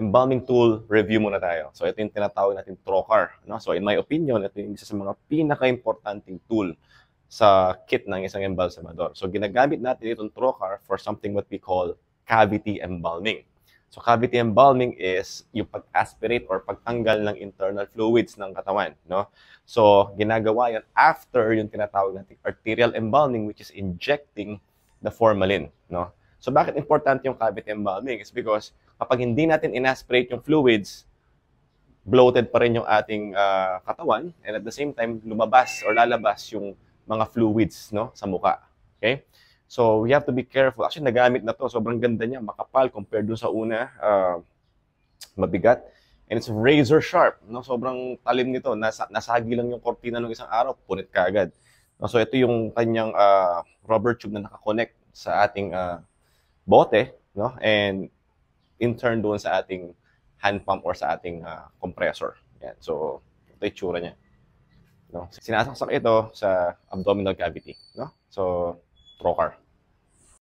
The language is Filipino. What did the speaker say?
Embalming tool review muna tayo. So ito yung tinatawag natin trocar, no? So in my opinion, ito yung isa sa mga pinaka-importanting tool sa kit ng isang embalsamador. So ginagamit natin itong trocar for something what we call cavity embalming. So cavity embalming is yung pag-aspirate or pagtanggal ng internal fluids ng katawan, no? So ginagawa yan after yung tinatawag natin arterial embalming, which is injecting the formalin, no? So bakit importante yung cavity embalming? Is because kapag hindi natin inaspirate yung fluids, bloated pa rin yung ating katawan, and at the same time lumabas or lalabas yung mga fluids, no, sa mukha. Okay? So we have to be careful. Actually nagamit na to, sobrang ganda niya, makapal compared dun sa una, mabigat. And it's razor sharp, no? Sobrang talim nito. Nasagi lang yung kortina ng isang araw, punit kaagad. No? So ito yung kanyang rubber tube na nakakonect sa ating bote, no? And in turn doon sa ating hand pump or sa ating compressor. Yan. So ito yung tsura niya. No? Sinasaksak ito sa abdominal cavity, no? So trocar.